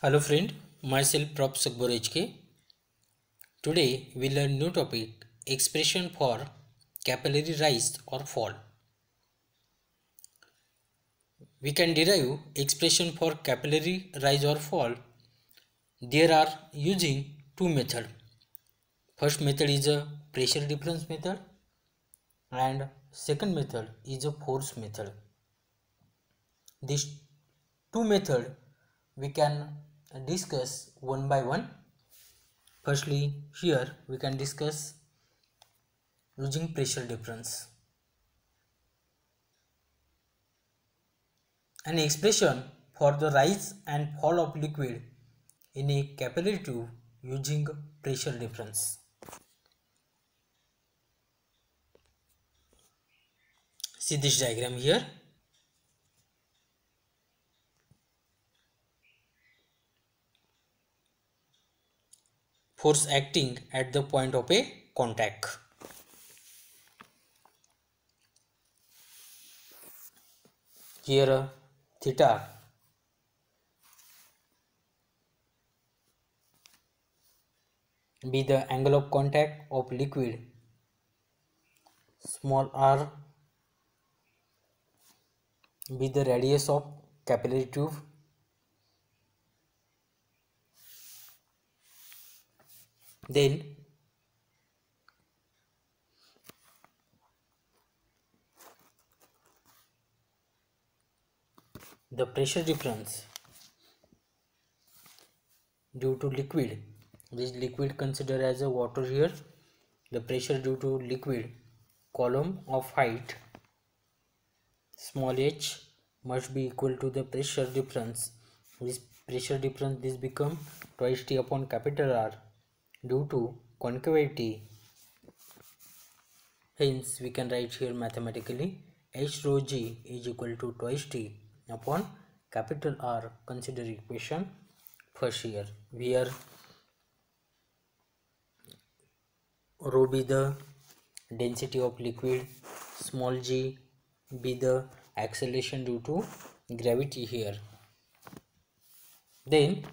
Hello friend, myself Prof. Sukhbor HK. Today we learn new topic expression for capillary rise or fall. We can derive expression for capillary rise or fall. There are using two methods. First method is a pressure difference method and second method is a force method. These two methods we can discuss one by one. Firstly, here we can discuss using pressure difference. An expression for the rise and fall of liquid in a capillary tube using pressure difference. See this diagram here. Force acting at the point of a contact. Here theta be the angle of contact of liquid, small r be the radius of capillary tube, then the pressure difference due to liquid, this liquid considered as a water here, the pressure due to liquid column of height small h must be equal to the pressure difference. This pressure difference this become twice T upon capital R due to concavity. Hence we can write here mathematically H rho G is equal to twice T upon capital R. Consider equation first here, where rho be the density of liquid, small g be the acceleration due to gravity here. Then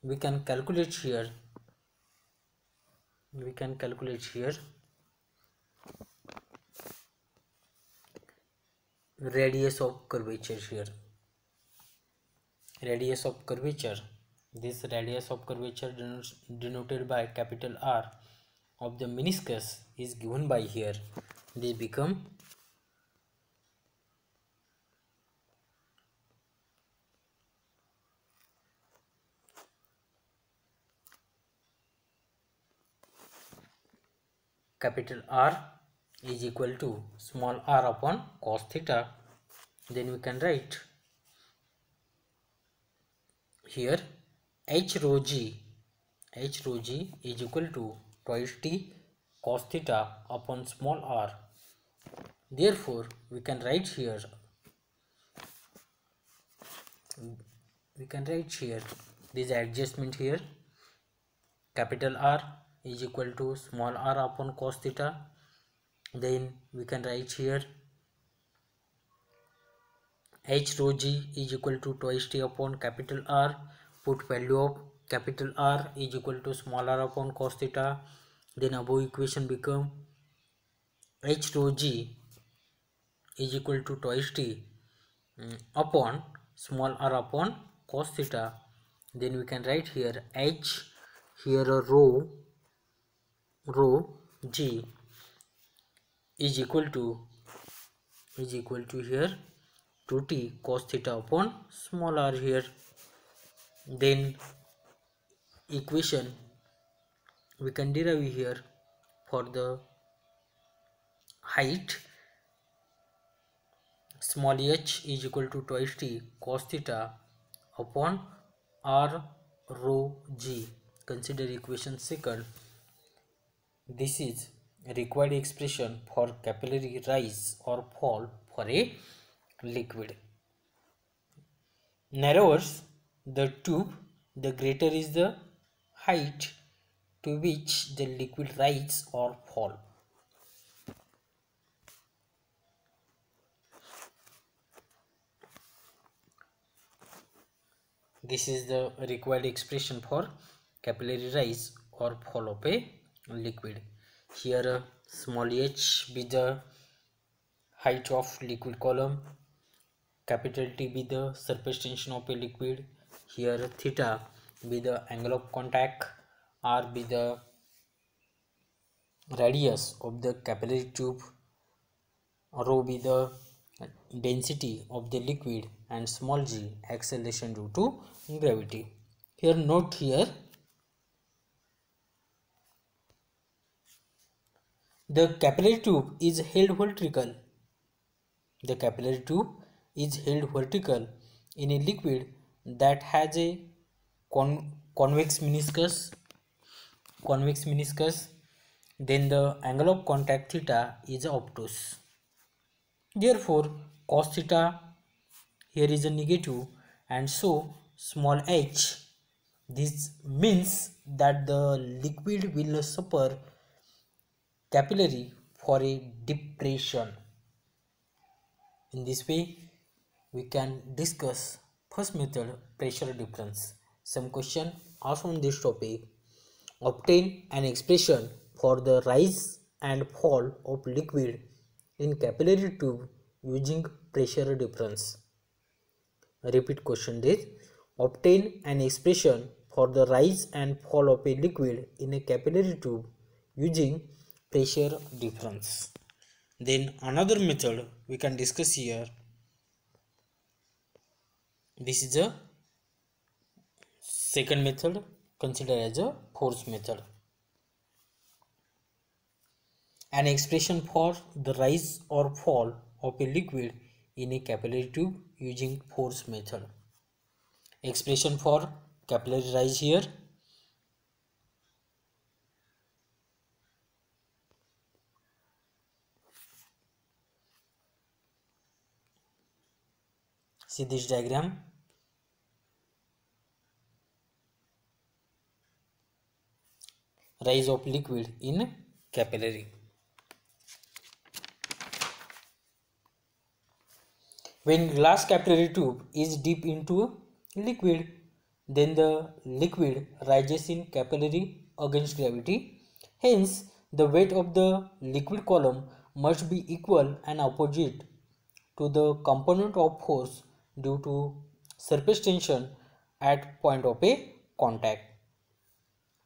we can calculate here radius of curvature here. Radius of curvature, this radius of curvature denoted by capital R of the meniscus is given by here. They become capital R is equal to small r upon cos theta. Then we can write here H rho G is equal to twice T cos theta upon small r. Therefore we can write here this adjustment here, capital R is equal to small r upon cos theta. Then we can write here H rho G is equal to twice T upon capital R. Put value of capital R is equal to small r upon cos theta. Then above equation become H rho G is equal to twice T upon small r upon cos theta. Then we can write here H here a rho G is equal to here 2T cos theta upon small r here. Then equation we can derive here for the height, small h is equal to twice T cos theta upon r rho G. Consider equation second. This is a required expression for capillary rise or fall for a liquid. Narrower the tube, the greater is the height to which the liquid rise or fall. This is the required expression for capillary rise or fall of a liquid. Here small h be the height of liquid column, capital T be the surface tension of a liquid. Here theta be the angle of contact, r be the radius of the capillary tube, rho be the density of the liquid, and small g acceleration due to gravity. Here note here the capillary tube is held vertical. The capillary tube is held vertical in a liquid that has a convex meniscus. Then the angle of contact theta is obtuse. Therefore cos theta here is a negative, and so small h. This means that the liquid will suffer capillary for a depression. In this way we can discuss first method, pressure difference. Some question asked on this topic: obtain an expression for the rise and fall of liquid in capillary tube using pressure difference. Repeat question this: obtain an expression for the rise and fall of a liquid in a capillary tube using pressure difference. Then another method we can discuss here. This is a second method, considered as a force method. An expression for the rise or fall of a liquid in a capillary tube using force method. Expression for capillary rise here. See this diagram. Rise of liquid in capillary. When glass capillary tube is deep into liquid, then the liquid rises in capillary against gravity. Hence, the weight of the liquid column must be equal and opposite to the component of force due to surface tension at point of a contact.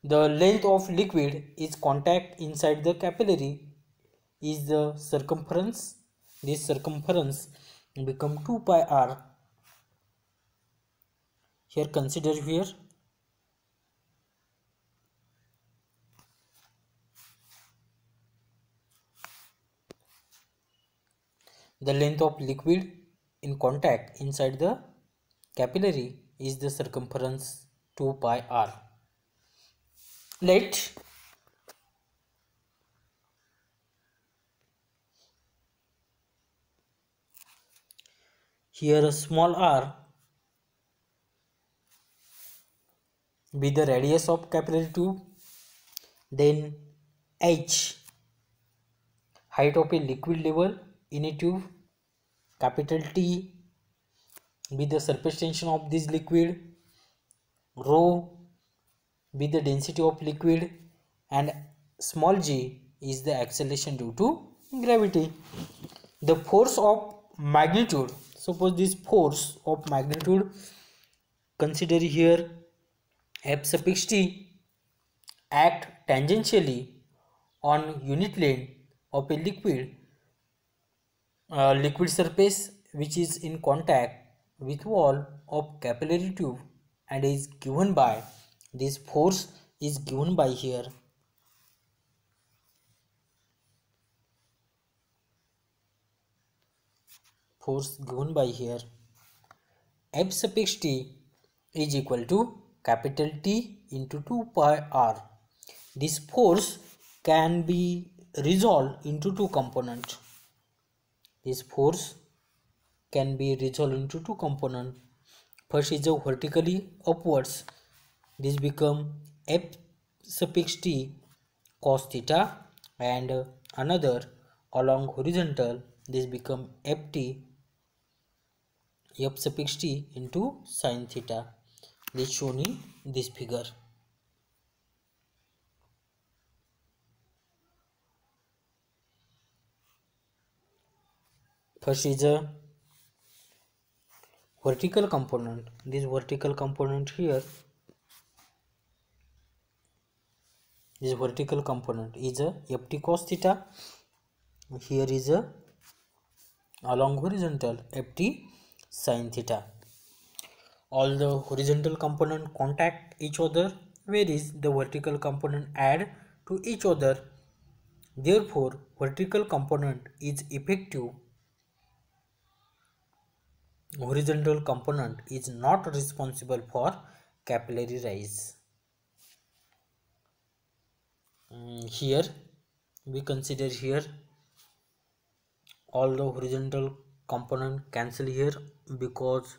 The length of liquid is contact inside the capillary is the circumference. This circumference become 2 pi r. Here consider here the length of liquid in contact inside the capillary is the circumference 2 pi r. Let here a small r be the radius of capillary tube, then h height of a liquid level in a tube, capital T be the surface tension of this liquid, rho be the density of liquid, and small g is the acceleration due to gravity. The force of magnitude, suppose this force of magnitude, consider here F suffix T act tangentially on unit length of a liquid surface which is in contact with wall of capillary tube and is given by this force is given by here F suffix T is equal to capital T into 2 pi r. This force can be resolved into two components. First is a vertically upwards. This become F suffix T cos theta, and another along horizontal. This become F suffix T into sin theta. This shown in this figure. First is a vertical component. This vertical component here, this vertical component is a ft cos theta. Here is a along horizontal ft sin theta. All the horizontal component contact each other, whereas the vertical component add to each other. Therefore, vertical component is effective. Horizontal component is not responsible for capillary rise. Here we consider here all the horizontal component cancel here because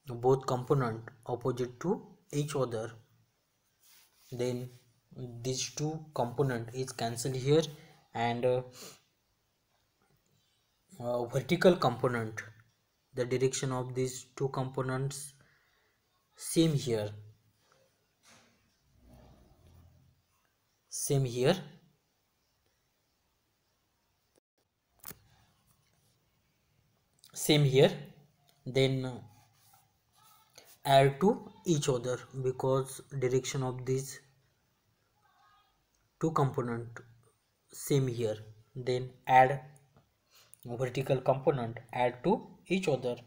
both component opposite to each other. Then these two component is cancelled here, and vertical component, the direction of these two components same here, same here. Same here. Then add to each other because direction of these two component same here. Then add vertical component add to each other.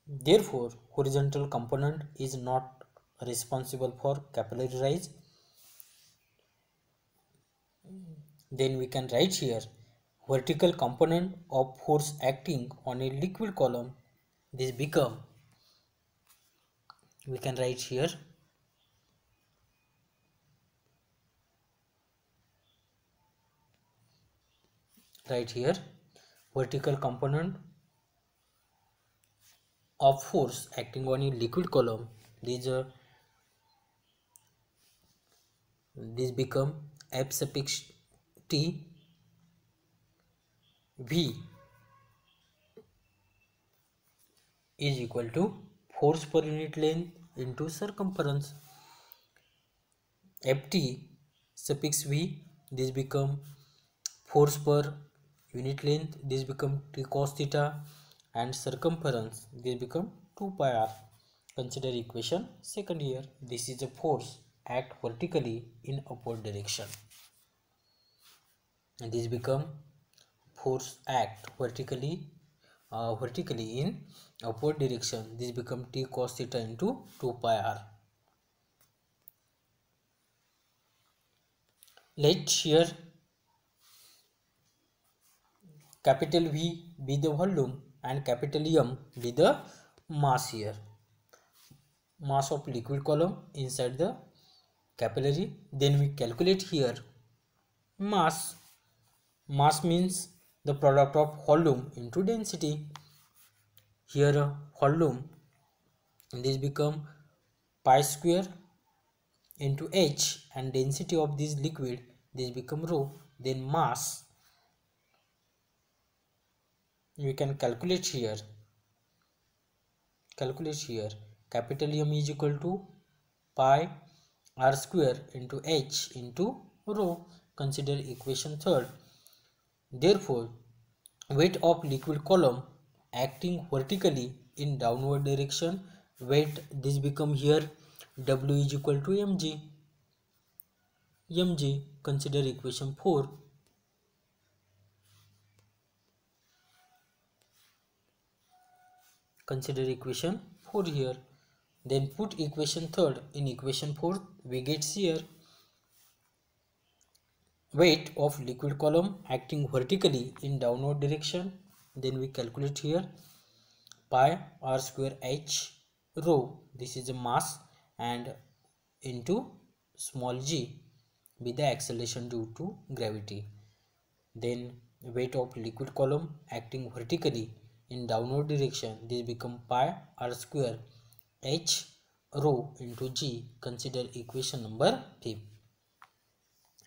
Therefore, horizontal component is not responsible for capillary rise. Then we can write here vertical component of force acting on a liquid column. This become, we can write here vertical component of force acting on a liquid column. This become F suffix T V is equal to force per unit length into circumference. Ft suffix V, this become force per unit length, this become T cos theta, and circumference, this become 2 pi r. Consider equation second here. This is a force act vertically in upward direction, and this become force act vertically in upward direction. This become T cos theta into 2 pi r. Let here capital V be the volume and capital M be the mass here. Mass of liquid column inside the capillary. Then we calculate here mass. Mass means the product of volume into density. Here volume, this become pi square into h, and density of this liquid, this become rho. Then mass, we can calculate here capital M is equal to pi r square into h into rho. Consider equation third. Therefore, weight of liquid column acting vertically in downward direction, weight, this become here W is equal to mg. Consider equation 4. Consider equation 4 here. Then put equation third in equation 4. We get here weight of liquid column acting vertically in downward direction. Then we calculate here pi r square h rho, this is a mass, and into small g be the acceleration due to gravity. Then weight of liquid column acting vertically in downward direction, this become pi r square h rho into g. Consider equation number 5.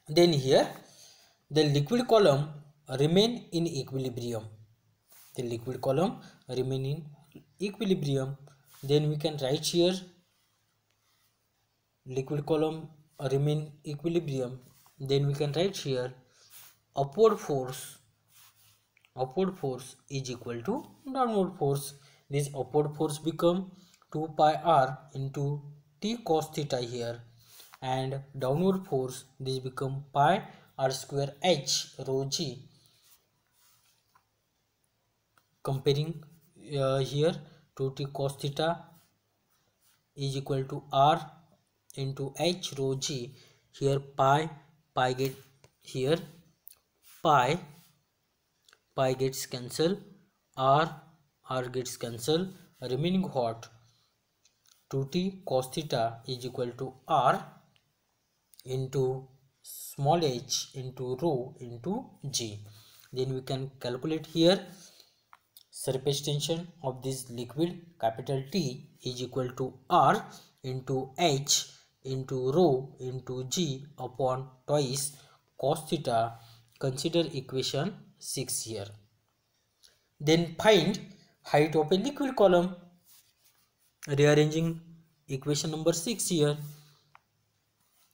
Then here the liquid column remain in equilibrium. The liquid column remain in equilibrium, then we can write here liquid column remain equilibrium, then we can write here upward force is equal to downward force. This upward force become 2 pi r into t cos theta here, and downward force this become pi r square h rho g. Comparing here 2t cos theta is equal to r into h rho g. Here pi get here pi gets cancel, r gets cancel, remaining what 2t cos theta is equal to r into small h into rho into g. Then we can calculate here surface tension of this liquid capital T is equal to r into h into rho into g upon twice cos theta. Consider equation 6 here. Then find height of a liquid column. Rearranging equation number 6 here,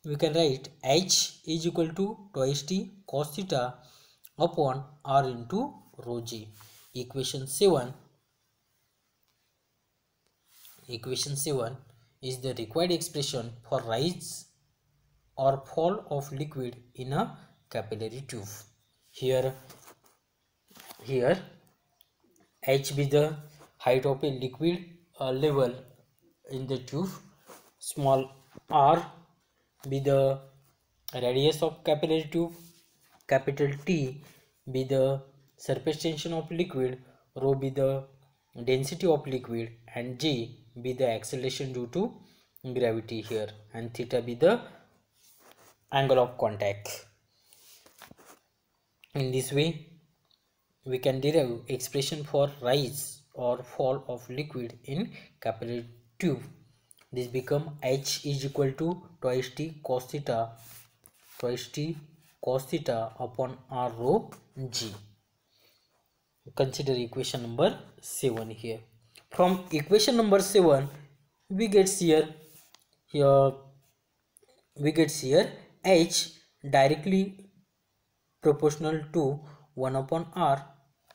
we can write h is equal to twice t cos theta upon r into rho g. Equation 7 is the required expression for rise or fall of liquid in a capillary tube. Here h be the height of a liquid level in the tube, small r be the radius of capillary tube, capital T be the surface tension of liquid, rho be the density of liquid, and g be the acceleration due to gravity here, and theta be the angle of contact. In this way we can derive expression for rise or fall of liquid in capillary tube. This become h is equal to twice t cos theta upon r rho g. Consider equation number 7 here. From equation number 7 we get here h directly proportional to 1 upon r,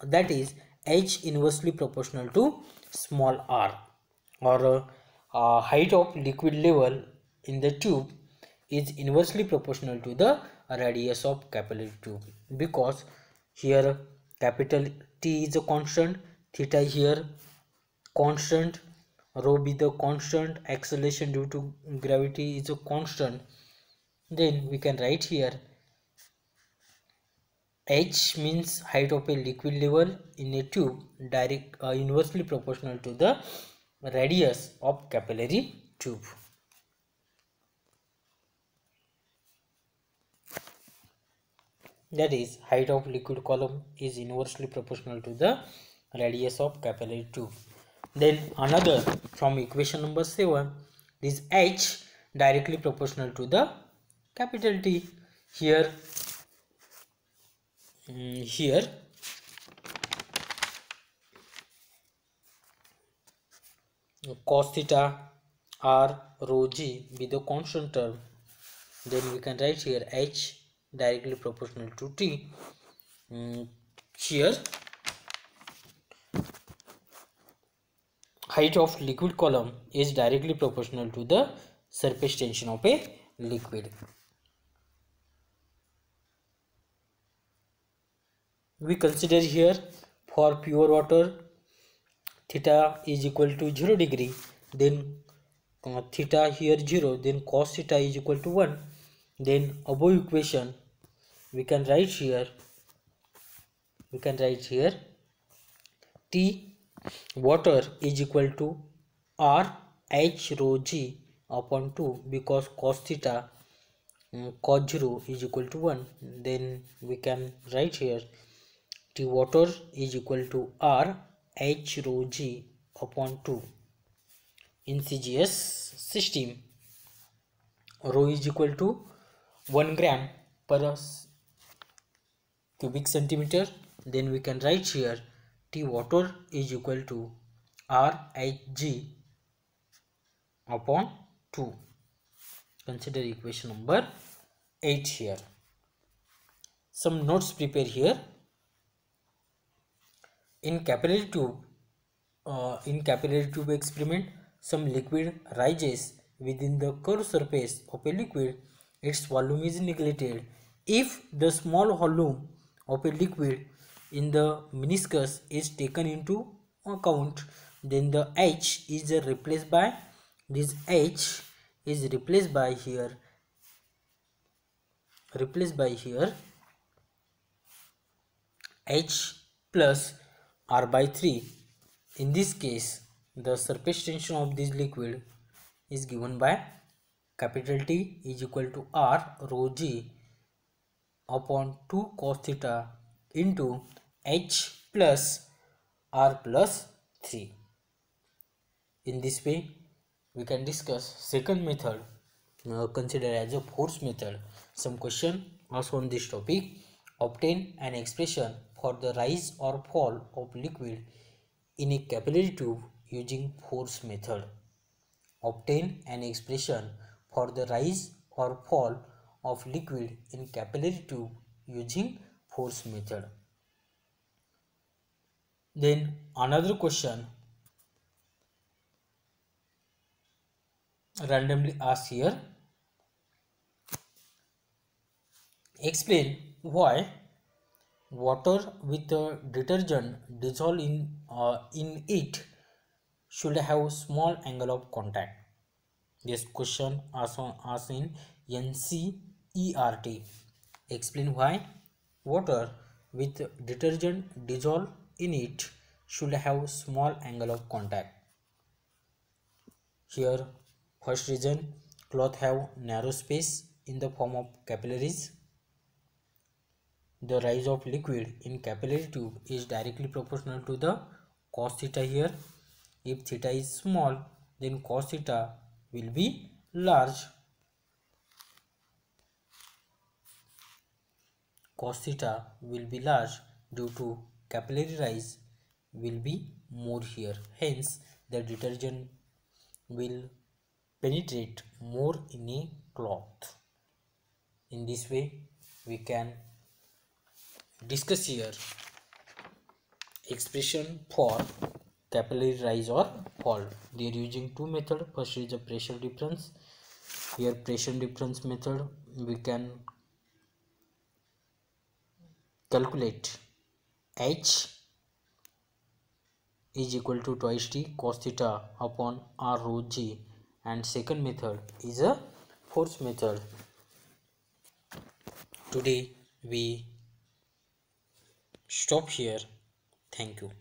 that is h inversely proportional to small r, or height of liquid level in the tube is inversely proportional to the radius of capillary tube, because here capital T is a constant, theta here constant, rho be the constant, acceleration due to gravity is a constant. Then we can write here h means height of a liquid level in a tube inversely proportional to the radius of capillary tube. That is, height of liquid column is inversely proportional to the radius of capillary tube. Then another, from equation number 7, is h directly proportional to the capital T. Here cos theta r rho g be the constant term. Then we can write here h directly proportional to T. Here height of liquid column is directly proportional to the surface tension of a liquid. We consider here for pure water theta is equal to 0 degree, then theta here 0, then cos theta is equal to 1. Then above equation we can write here T water is equal to R H rho g upon 2, because cos theta cos 0 is equal to 1. Then we can write here T water is equal to R H rho g upon 2. In CGS system, rho is equal to 1 gram per cubic centimeter. Then we can write here T water is equal to RHG upon 2. Consider equation number 8 here. Some notes prepare here. In capillary tube experiment, some liquid rises within the curved surface of a liquid. Its volume is neglected. If the small volume of a liquid in the meniscus is taken into account, then the H is replaced by this H is replaced by here H plus R by 3. In this case, the surface tension of this liquid is given by capital T is equal to R rho G upon 2 cos theta into H plus R plus 3. In this way, we can discuss second method considered as a force method. Some question also on this topic. Obtain an expression for the rise or fall of liquid in a capillary tube using force method. Obtain an expression for the rise or fall of liquid in capillary tube using force method. Then another question randomly asked here. Explain why water with a detergent dissolved in it should have small angle of contact. This question also asked in NCERT. Explain why water with detergent dissolved in it should have small angle of contact. Here, first reason, cloth have narrow space in the form of capillaries. The rise of liquid in capillary tube is directly proportional to the cos theta here. If theta is small, then cos theta will be large. Cos theta will be large due to capillary rise will be more here. Hence, the detergent will penetrate more in a cloth. In this way, we can discuss here expression for capillary rise or fall. They are using two methods. First is the pressure difference. Here pressure difference method, we can calculate H is equal to twice T cos theta upon R rho G, and second method is a force method. Today we stop here. Thank you.